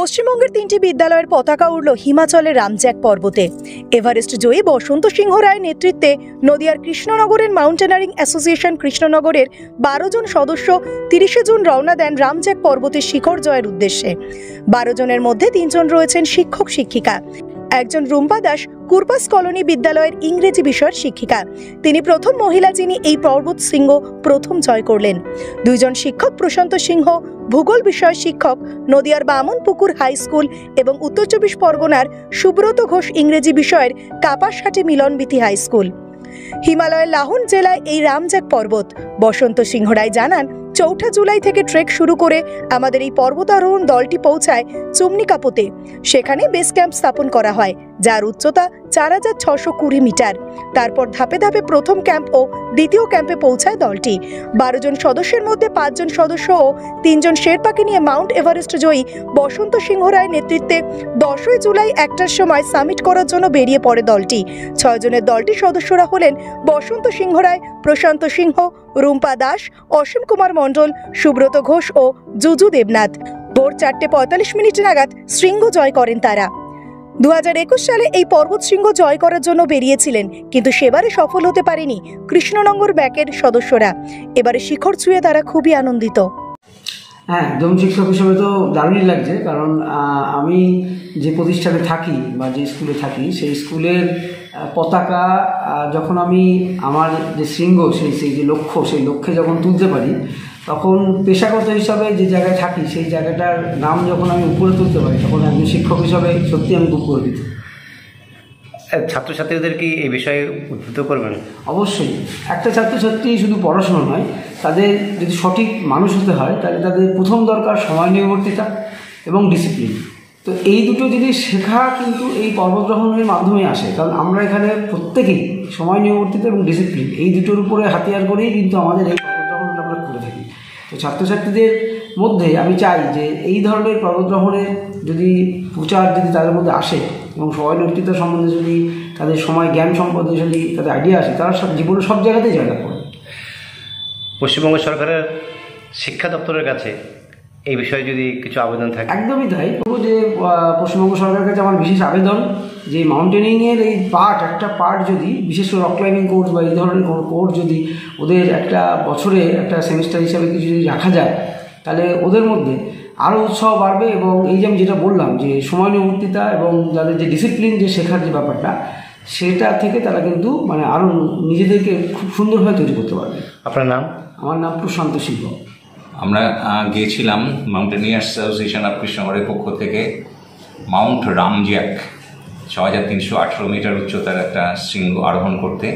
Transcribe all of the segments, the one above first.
পশ্চিমবঙ্গের 3টি বিদ্যালয়ের পতাকা উড়ল হিমাচলের রামজ্যাক পর্বতে। এভারেস্ট জয়ী বসন্ত সিংহ রায়ের নেতৃত্বে নদিয়ার কৃষ্ণনগরের মাউন্টেনারিং অ্যাসোসিয়েশন কৃষ্ণনগরের 12 জন সদস্য 30 জুন রওনা দেন রামজ্যাক পর্বতের শিখর জয়ের উদ্দেশ্যে। 12 জনের মধ্যে 3 জন রয়েছেন শিক্ষক শিক্ষিকা। একজন রুম্পা দাস কুরপাস কলোনি বিদ্যালয়ের ইংরেজি বিষয়ের শিক্ষিকা। তিনি প্রথম মহিলা যিনি এই পর্বত শৃঙ্গ প্রথম জয় করলেন। 2 জন শিক্ষক প্রশান্ত সিংহ ভূগোল বিষয়ের শিক্ষক, নদিয়ার বামনপুকুর হাই স্কুল এবং উত্তর 24 পরগনার সুব্রত ঘোষ ইংরেজি বিষয়ের কাপাসহাটি মিলনবিথি হাই স্কুল। হিমালয়ের লাহন জেলায় এই রামজ্যাক পর্বত। বসন্ত সিংহ রায় জানান, 4 জুলাই থেকে ট্রেক শুরু করে আমাদের এই পর্বতারোহণ দলটি পৌঁছায় চুমনিকাপোতে। সেখানে বেস ক্যাম্প স্থাপন করা হয়, যার উচ্চতা 4620 মিটার। তারপর ধাপে ধাপে প্রথম ক্যাম্প ও দ্বিতীয় ক্যাম্পে পৌঁছায় দলটি। 12 জন সদস্যের মধ্যে 5 জন সদস্য ও 3 জন শেরপাকে নিয়ে মাউন্ট এভারেস্ট জয়ী বসন্ত সিংহ রায়ের নেতৃত্বে 10 জুলাই 1টার সময় সামিট করার জন্য বেরিয়ে পড়ে দলটি। 6 জনের দলটির সদস্যরা হলেন বসন্ত সিংহ রায়, প্রশান্ত সিংহ, রুম্পা দাস, অসীম কুমার মণ্ডল, সুব্রত ঘোষ ও জুজু দেবনাথ। ভোর 4:45 নাগাদ শৃঙ্গ জয় করেন তারা। 2021 সালে এই পর্বত শৃঙ্গ জয় করার জন্য বেরিয়েছিলেন, কিন্তু সেবারে সফল হতে পারেনি কৃষ্ণনগর ব্যাকের সদস্যরা। এবারে শিখর ছুঁয়ে তারা খুবই আনন্দিত। হ্যাঁ, একদম শিক্ষক হিসেবে তো দারুণই লাগছে, কারণ আমি যে প্রতিষ্ঠানে থাকি বা যে স্কুলে থাকি সেই স্কুলের পতাকা যখন আমি আমার যে শৃঙ্গ সেই যে লক্ষ্য, সেই লক্ষ্যে যখন তুলতে পারি, তখন পেশাগত হিসাবে যে জায়গায় থাকি সেই জায়গাটার নাম যখন আমি উপরে তুলতে পারি, তখন একজন শিক্ষক হিসাবে সত্যি আমি খুব গর্বিত। ছাত্রছাত্রীদের কি এই বিষয়ে উদ্বুদ্ধ করবেন? অবশ্যই। একটা ছাত্রছাত্রী শুধু পড়াশোনা নয়, তাদের যদি সঠিক মানুষ হতে হয় তাহলে তাদের প্রথম দরকার সময় নিয়মবর্তিতা এবং ডিসিপ্লিন। তো এই দুটো জিনিস শেখা কিন্তু এই পর্বতারোহণের মাধ্যমে আসে, কারণ আমরা এখানে প্রত্যেকেই সময় নিয়মবর্তিতা এবং ডিসিপ্লিন এই দুটোর উপরে হাতিয়ার করেই কিন্তু আমাদের এই পর্বতারোহণটা আমরা করে থাকি। তো ছাত্রছাত্রীদের মধ্যে আমি চাই যে এই ধরনের পর্বতারোহণের যদি প্রচার যদি তাদের মধ্যে আসে এবং সময় নিয়মবর্তিতা সম্বন্ধে যদি তাদের সময় জ্ঞান সম্বন্ধে যদি তাদের আইডিয়া আসে, তারা সব জীবনে সব জায়গাতেই জায়গা করে। পশ্চিমবঙ্গ সরকারের শিক্ষা দপ্তরের কাছে এই বিষয়ে যদি কিছু আবেদন থাকে? একদমই তাই। তবু যে পশ্চিমবঙ্গ সরকারের কাছে আমার বিশেষ আবেদন যে মাউন্টেনিংয়ের এই একটা পার্ট যদি, বিশেষ করে রক ক্লাইম্বিং কোর্স বা এই ধরনের কোনো কোর্স যদি ওদের একটা বছরে একটা সেমিস্টার হিসাবে কিছু যদি রাখা যায়, তাহলে ওদের মধ্যে আরও উৎসাহ বাড়বে। এবং এই যে আমি যেটা বললাম যে সময় নিয়মবর্তিতা এবং যাদের যে ডিসিপ্লিন যে শেখার যে ব্যাপারটা, সেটা থেকে তারা কিন্তু মানে আরও নিজেদেরকে খুব সুন্দরভাবে তৈরি করতে পারবে। আপনার নাম? আমার নাম প্রশান্ত সিংহ। আমরা গিয়েছিলাম মাউন্টেনিয়ার্স অ্যাসোসিয়েশন অফ কৃষ্ণনগরের পক্ষ থেকে মাউন্ট রামজ্যাক 6318 মিটার উচ্চতার একটা শৃঙ্গ আরোহণ করতে।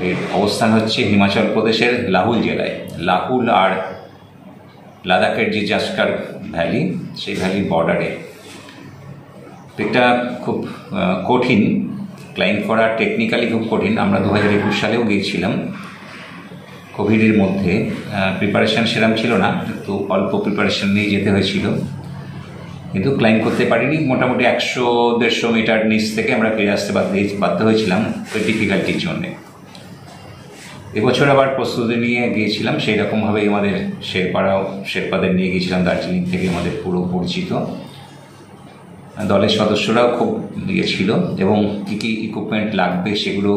এর অবস্থান হচ্ছে হিমাচল প্রদেশের লাহুল জেলায়। লাহুল আর লাদাখের যে জাস্কার ভ্যালি, সেই ভ্যালির বর্ডারে। এটা খুব কঠিন ক্লাইম্ব করা, টেকনিক্যালি খুব কঠিন। আমরা 2021 সালেও গিয়েছিলাম, কোভিডের মধ্যে। প্রিপারেশান সেরকম ছিল না, কিন্তু অল্প প্রিপারেশান নিয়ে যেতে হয়েছিল, কিন্তু ক্লাইম্ব করতে পারিনি। মোটামুটি 100-150 মিটার নিচ থেকে আমরা ফিরে আসতে বাধ্য হয়েছিলাম ওই ডিফিকাল্টির জন্যে। এবছর আবার প্রস্তুতি নিয়ে গিয়েছিলাম, সেই রকমভাবেই আমাদের শেরপাদের নিয়ে গিয়েছিলাম দার্জিলিং থেকে, আমাদের পুরো পরিচিত। দলের সদস্যরাও খুব ছিল এবং কী কী ইকুইপমেন্ট লাগবে সেগুলো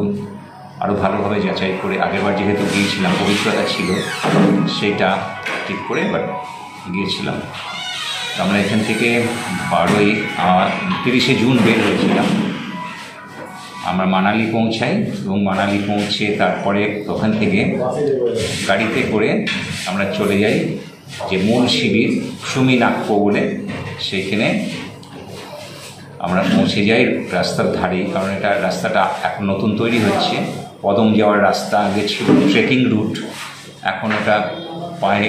আরও ভালোভাবে যাচাই করে, আগেরবার যেহেতু গিয়েছিলাম অভিজ্ঞতা ছিল, সেইটা ঠিক করে এবার গিয়েছিলাম। আমরা এখান থেকে 30 জুন বের হয়েছিলাম। আমরা মানালি পৌঁছাই এবং মানালি পৌঁছে তারপরে ওখান থেকে গাড়িতে করে আমরা চলে যাই যে মূল শিবির সুমিনাকপো বলে, সেইখানে আমরা পৌঁছে যাই রাস্তার ধারেই। কারণ এটা রাস্তাটা এখন নতুন তৈরি হচ্ছে। পদম যাওয়ার রাস্তা আগে ছিল ট্রেকিং রুট, এখন ওটা পায়ে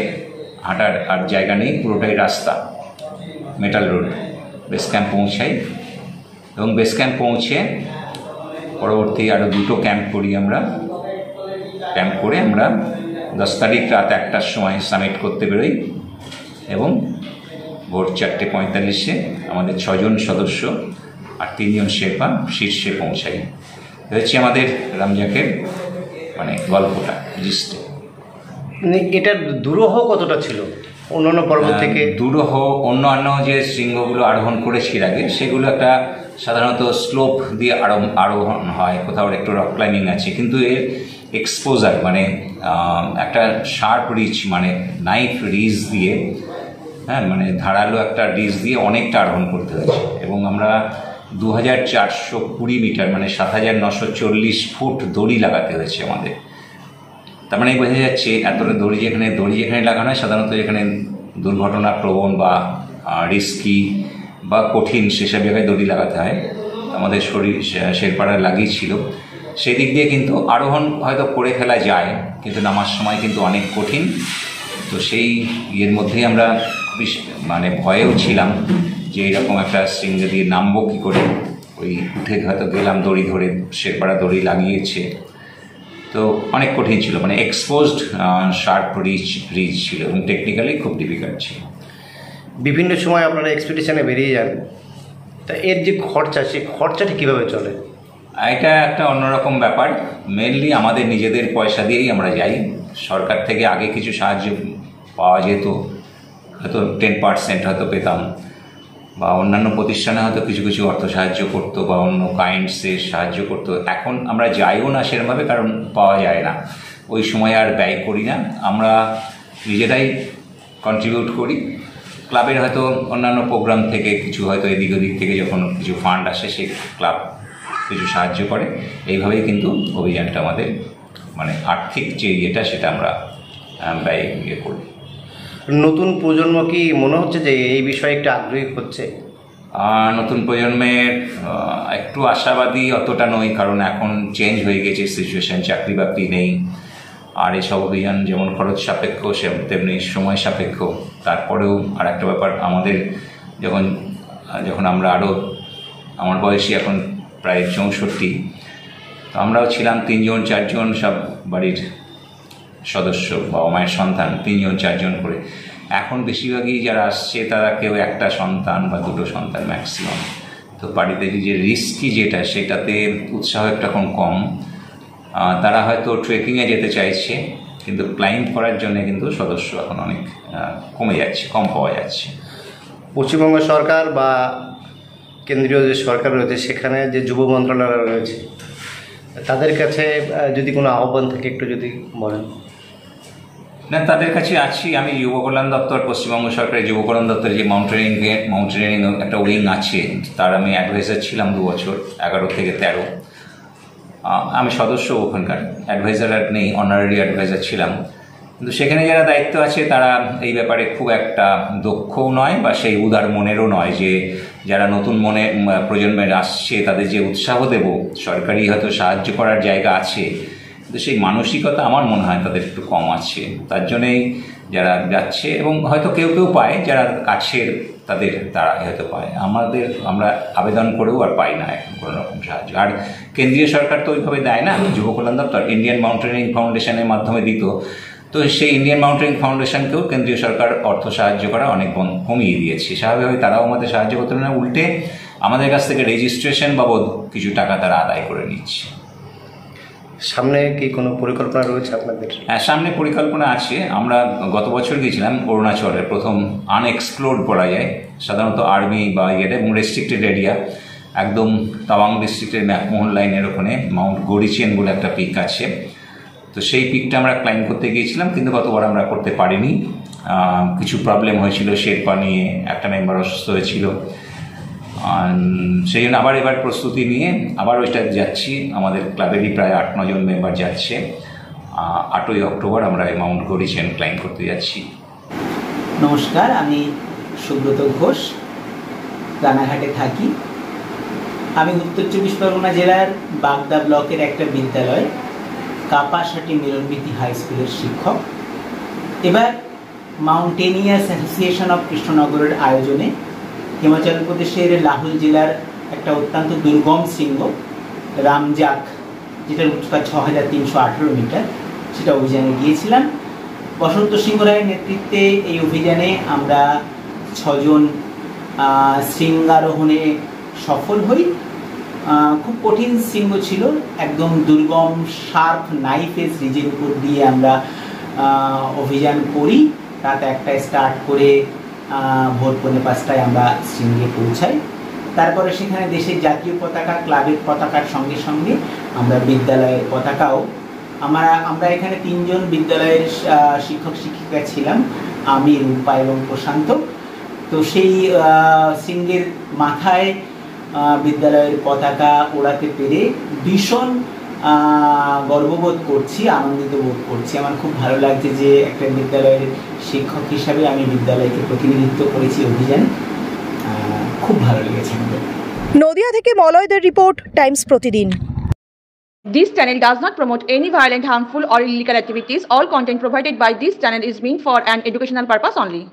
হাঁটার আর জায়গা নেই, পুরোটাই রাস্তা, মেটাল রোড। বেস ক্যাম্প পৌঁছাই এবং বেস ক্যাম্প পৌঁছে পরবর্তী আরও 2টো ক্যাম্প করি আমরা। ক্যাম্প করে আমরা 10 তারিখ রাত 1টার সময় সামিট করতে বেরোই এবং ভোর 4:45-এ আমাদের 6 জন সদস্য আর 3 জন শেরপা শীর্ষে পৌঁছাই। হচ্ছে আমাদের রামজ্যাকের মানে গল্পটা জিস্টে। এটার দুরূহ কতটা ছিল? অন্যান্য পর্বত থেকে দুরূহ অন্যান্য যে শৃঙ্গগুলো আরোহণ করেছি এর আগে, সেগুলো একটা সাধারণত স্লোপ দিয়ে আরোহণ হয়, কোথাও একটু রক ক্লাইম্বিং আছে, কিন্তু এর এক্সপোজার মানে একটা শার্প রিচ মানে নাইফ রিচ দিয়ে, হ্যাঁ মানে ধারালো একটা রিচ দিয়ে অনেকটা আরোহণ করতে হয়েছে। এবং আমরা 2420 মিটার মানে 7940 ফুট দড়ি লাগাতে হয়েছে আমাদের। তার মানে বোঝা যাচ্ছে এতটা দড়ি যেখানে লাগানো হয়, সাধারণত যেখানে দুর্ঘটনা প্রবণ বা রিস্কি বা কঠিন সেসব জায়গায় দড়ি লাগাতে হয়। আমাদের শেরপাড়া লাগিয়েছিল, সেই দিক দিয়ে কিন্তু আরোহণ হয়তো করে ফেলা যায়, কিন্তু নামার সময় কিন্তু অনেক কঠিন। তো সেই ইয়ের মধ্যেই আমরা খুবই মানে ভয়েও ছিলাম যে এইরকম একটা শৃঙ্গ দিয়ে নামবো কী করে। ওই উঠে হয়তো গেলাম দড়ি ধরে, শেরপাড়া দড়ি লাগিয়েছে, তো অনেক কঠিন ছিল, মানে এক্সপোজড শার্প রিচ ছিল এবং টেকনিক্যালি খুব ডিফিকাল্ট ছিল। বিভিন্ন সময় আপনারা এক্সপিডিশনে বেরিয়ে যান, তা এর যে খরচা, সেই খরচাটা কীভাবে চলে? এটা একটা অন্যরকম ব্যাপার। মেনলি আমাদের নিজেদের পয়সা দিয়েই আমরা যাই। সরকার থেকে আগে কিছু সাহায্য পাওয়া যেত, হয়তো 10% হয়তো পেতাম, বা অন্যান্য প্রতিষ্ঠানে হয়তো কিছু কিছু অর্থ সাহায্য করতো বা অন্য কাইন্ডসে সাহায্য করতো। এখন আমরা যাইও না সেরকমভাবে, কারণ পাওয়া যায় না, ওই সময় আর ব্যয় করি না, আমরা নিজেরাই কন্ট্রিবিউট করি। ক্লাবের হয়তো অন্যান্য প্রোগ্রাম থেকে কিছু হয়তো এদিক ওদিক থেকে যখন কিছু ফান্ড আসে, সেই ক্লাব কিছু সাহায্য করে। এইভাবেই কিন্তু অভিযানটা আমাদের মানে আর্থিক যে ইয়েটা সেটা আমরা ব্যয় করি। নতুন প্রজন্ম কি মনে হচ্ছে যে এই বিষয়ে একটু আগ্রহী হচ্ছে? নতুন প্রজন্মের একটু আশাবাদী অতটা নই, কারণ এখন চেঞ্জ হয়ে গেছে সিচুয়েশান, চাকরি বাকরি নেই, আর এসব অভিযান যেমন খরচ সাপেক্ষ তেমনি সময় সাপেক্ষ। তারপরেও আর একটা ব্যাপার, আমাদের যখন আমরা আরও, আমার বয়সী এখন প্রায় 64, তো আমরাও ছিলাম 3-4 সব বাড়ির সদস্য, বাবা মায়ের সন্তান 3-4 করে। এখন বেশিরভাগই যারা আসছে তারা কেউ একটা সন্তান বা দুটো সন্তান ম্যাক্সিমাম। তো বাড়িতে যে রিস্কি যেটা, সেটাতে উৎসাহ একটা কম। তারা হয়তো ট্রেকিংয়ে যেতে চাইছে, কিন্তু ক্লাইম্ব করার জন্য কিন্তু সদস্য এখন অনেক কমে যাচ্ছে, কম পাওয়া যাচ্ছে। পশ্চিমবঙ্গ সরকার বা কেন্দ্রীয় যে সরকার রয়েছে, সেখানে যে যুব মন্ত্রণালয় রয়েছে, তাদের কাছে যদি কোনো আহ্বান থাকে একটু যদি বলেন। না, তাদের কাছে আছি আমি। যুব কল্যাণ দপ্তর, পশ্চিমবঙ্গ সরকারের যুব কল্যাণ দপ্তরের যে মাউন্টেনিং একটা উইং আছে, তার আমি অ্যাডভাইজার ছিলাম 2 বছর, 11 থেকে 13। আমি সদস্য ওখানকার, অ্যাডভাইজার আর নেই, অনারারি অ্যাডভাইজার ছিলাম। কিন্তু সেখানে যারা দায়িত্ব আছে তারা এই ব্যাপারে খুব একটা দক্ষও নয় বা সেই উদার মনেরও নয়, যে যারা নতুন প্রজন্মের আসছে তাদের যে উৎসাহ দেব, সরকারি হয়তো সাহায্য করার জায়গা আছে, কিন্তু সেই মানসিকতা আমার মনে হয় তাদের একটু কম আছে। তার জন্যেই যারা যাচ্ছে, এবং হয়তো কেউ পায় যারা কাছের তারা হয়তো পায়, আমরা আবেদন করেও আর পাই না এখন কোনো রকম সাহায্য। আর কেন্দ্রীয় সরকার তো ওইভাবে দেয় না। যুব কল্যাণ দপ্তর ইন্ডিয়ান মাউন্টেনিং ফাউন্ডেশনের মাধ্যমে দিত, তো সেই ইন্ডিয়ান মাউন্টেনিং ফাউন্ডেশনকেও কেন্দ্রীয় সরকার অর্থ সাহায্য করা অনেক কমিয়ে দিয়েছে। স্বাভাবিকভাবে তারাও আমাদের সাহায্য করতে না, উল্টে আমাদের কাছ থেকে রেজিস্ট্রেশন বাবদ কিছু টাকা তারা আদায় করে নিচ্ছে। সামনে কি কোনো পরিকল্পনা রয়েছে আপনাদের? হ্যাঁ, সামনে পরিকল্পনা আছে। আমরা গত বছর গিয়েছিলাম অরুণাচলের প্রথম আনএক্সপ্লোর্ড করা যায়, সাধারণত আর্মি বা ইয়েটা, এবং রেস্ট্রিক্টেড এরিয়া, একদম তাওয়াং ডিস্ট্রিক্টের ম্যাকমোহন লাইনের ওখানে মাউন্ট গরিচিয়ান বলে একটা পিক আছে। তো সেই পিকটা আমরা ক্লাইম্ব করতে গিয়েছিলাম, কিন্তু গতবার আমরা করতে পারিনি, কিছু প্রবলেম হয়েছিল শেরপা নিয়ে, একটা মেম্বার অসুস্থ হয়েছিল। সেই জন্য এবার প্রস্তুতি নিয়ে আবার ওইটা যাচ্ছি। আমাদের ক্লাবেরই প্রায় 8-9 জন মেম্বার যাচ্ছে। 8ই অক্টোবর আমরা মাউন্ট গরিচিয়ান ক্লাইম্ব করতে যাচ্ছি। নমস্কার, আমি সুব্রত ঘোষ, রানাঘাটে থাকি। আমি উত্তর 24 পরগনা জেলার বাগদা ব্লকের একটা বিদ্যালয়, কাপাসাটি মিলনবীথি হাই স্কুলের শিক্ষক। এবার মাউন্টেনিয়ার্স অ্যাসোসিয়েশন অফ কৃষ্ণনগরের আয়োজনে হিমাচল প্রদেশের লাহুল জেলার একটা অত্যন্ত দুর্গম শৃঙ্গ রামজাক, যেটার উচ্চতা 6318 মিটার, সেটা অভিযানে গিয়েছিলাম। বসন্ত সিংহ রায়ের নেতৃত্বে এই অভিযানে আমরা 6 জন শৃঙ্গারোহণে সফল হই। খুব কঠিন শৃঙ্গ ছিল, একদম দুর্গম শার্প নাইফ এজ রিজের উপর দিয়ে আমরা অভিযান করি। রাত 1টায় স্টার্ট করে ভোর 4:45টায় আমরা শৃঙ্গে পৌঁছাই। তারপরে সেখানে দেশের জাতীয় পতাকা, ক্লাবের পতাকার সঙ্গে সঙ্গে আমরা বিদ্যালয়ের পতাকাও আমরা এখানে 3 জন বিদ্যালয়ের শিক্ষক শিক্ষিকা ছিলাম, আমি, রূপা এবং প্রশান্ত। তো সেই শৃঙ্গের মাথায় বিদ্যালয়ের পতাকা ওড়াতে পেরে ভীষণ গর্ববোধ করছি, আনন্দিত বোধ করছি। আমার খুব ভালো লাগছে যে একটা বিদ্যালয়ের শিক্ষক হিসাবে আমি বিদ্যালয়কে প্রতিনিধিত্ব করেছি অভিযানে। খুব ভালো লেগেছে আমাদের। নদিয়া থেকে মলয়দের রিপোর্ট, টাইমস প্রতিদিন। This channel does not promote any violent, harmful or illegal activities. All content provided by this channel is meant for an educational purpose only.